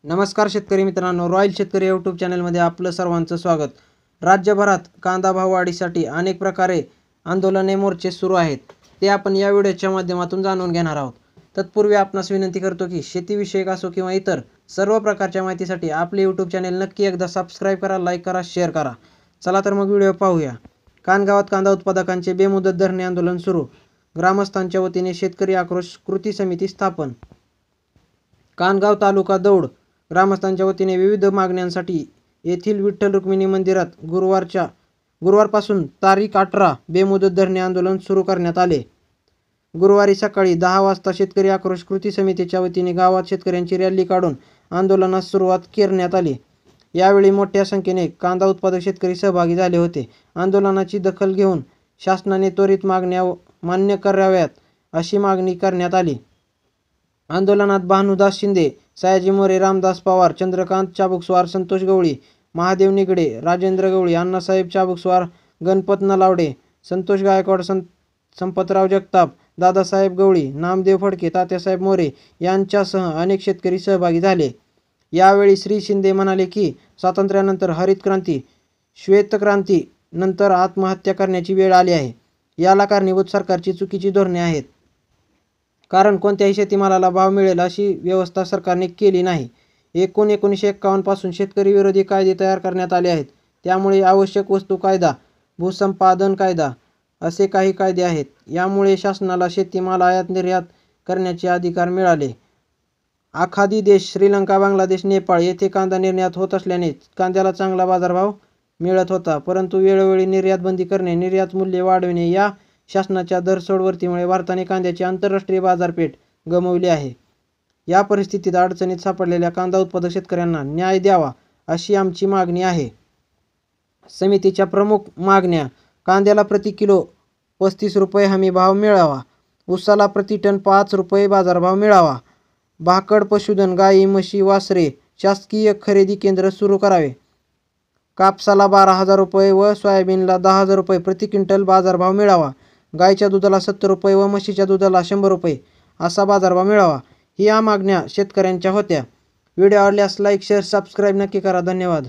नमस्कार शेतकरी मित्रांनो, रॉयल शेतकरी यूट्यूब चॅनलमध्ये आपलं सर्वांचं स्वागत. राज्यभरात कांदा भाव वाढीसाठी अनेक प्रकारे आंदोलने मोर्चे सुरू आहेत. ते आपण या व्हिडिओच्या माध्यमातून जाणून घेणार आहोत. तत्पूर्वी आपणास विनंती करतो की शेतीविषयक असो किंवा इतर सर्व प्रकारच्या माहितीसाठी आपले यूट्यूब चॅनल नक्की एकदा सबस्क्राईब करा, लाईक करा, शेअर करा. चला तर मग व्हिडिओ पाहूया. कानगावात कांदा उत्पादकांचे बेमुदत धरणे आंदोलन सुरू. ग्रामस्थांच्या वतीने शेतकरी आक्रोश कृती समिती स्थापन. कानगाव तालुका दौंड ग्रामस्थांच्या वतीने विविध मागण्यांसाठी येथील विठ्ठल रुक्मिणी मंदिरात गुरुवारपासून तारीख 18 बेमुदत धरणे आंदोलन सुरू करण्यात आले. गुरुवारी सकाळी 10 वाजता शेतकरी आक्रोश कृती समितीच्या वतीने गावात शेतकऱ्यांची रॅली काढून आंदोलनास सुरुवात करण्यात आली. यावेळी मोठ्या संख्येने कांदा उत्पादक शेतकरी सहभागी झाले होते. आंदोलनाची दखल घेऊन शासनाने त्वरित मागण्या मान्य कराव्यात अशी मागणी करण्यात आली. आंदोलनात भानुदास शिंदे, सयाजी मोरे, रामदास पवार, चंद्रकांत चाबुकस्वार, संतोष गवळी, महादेव निगडे, राजेंद्र गवळी, अण्णासाहेब चाबुकस्वार, गणपत नलावडे, संतोष गायकवाड, संपतराव जगताप, दादासाहेब गवळी, नामदेव फडके, तात्यासाहेब मोरे यांच्यासह अनेक शेतकरी सहभागी झाले. यावेळी श्री शिंदे म्हणाले की स्वातंत्र्यानंतर हरित क्रांती, श्वेतक्रांती नंतर आत्महत्या करण्याची वेळ आली आहे. याला कारणीभूत सरकारची चुकीची धोरणे आहेत. कारण कोणत्याही शेतीमालाला भाव मिळेल अशी व्यवस्था सरकारने केली नाही. 1951 पासून शेतकरी विरोधी कायदे तयार करण्यात आले आहेत. त्यामुळे आवश्यक वस्तू कायदा, भूसंपादन कायदा असे काही कायदे आहेत. यामुळे शासनाला शेतीमाल आयात निर्यात करण्याचे अधिकार मिळाले. आखाती देश श्रीलंका, बांगलादेश, नेपाळ येथे कांदा निर्यात होत असल्याने कांद्याला चांगला बाजारभाव मिळत होता. परंतु वेळोवेळी निर्यात बंदी करणे, निर्यात मूल्य वाढविणे या शासनाच्या दरसोडवर्तीमुळे भारताने कांद्याची आंतरराष्ट्रीय बाजारपेठ गमावली आहे. या परिस्थितीत अडचणीत सापडलेल्या कांदा उत्पादक शेतकऱ्यांना न्याय द्यावा अशी आमची मागणी आहे. समितीच्या प्रमुख मागण्या: कांद्याला प्रति किलो 35 रुपये हमी भाव मिळावा. ऊसाला प्रति टन 5 रुपये बाजारभाव मिळावा. भाकड पशुधन, गाई, म्हशी, वासरे शासकीय खरेदी केंद्र सुरू करावे. कापसाला 12,000 रुपये व सोयाबीनला 10,000 रुपये प्रति क्विंटल बाजारभाव मिळावा. गायीच्या दुधाला 70 रुपये व म्हशीच्या दुधाला 100 रुपये असा बाजारभाव मिळावा. ही या मागण्या शेतकऱ्यांच्या होत्या. व्हिडिओ आवडल्यास लाईक, शेअर, सबस्क्राईब नक्की करा. धन्यवाद.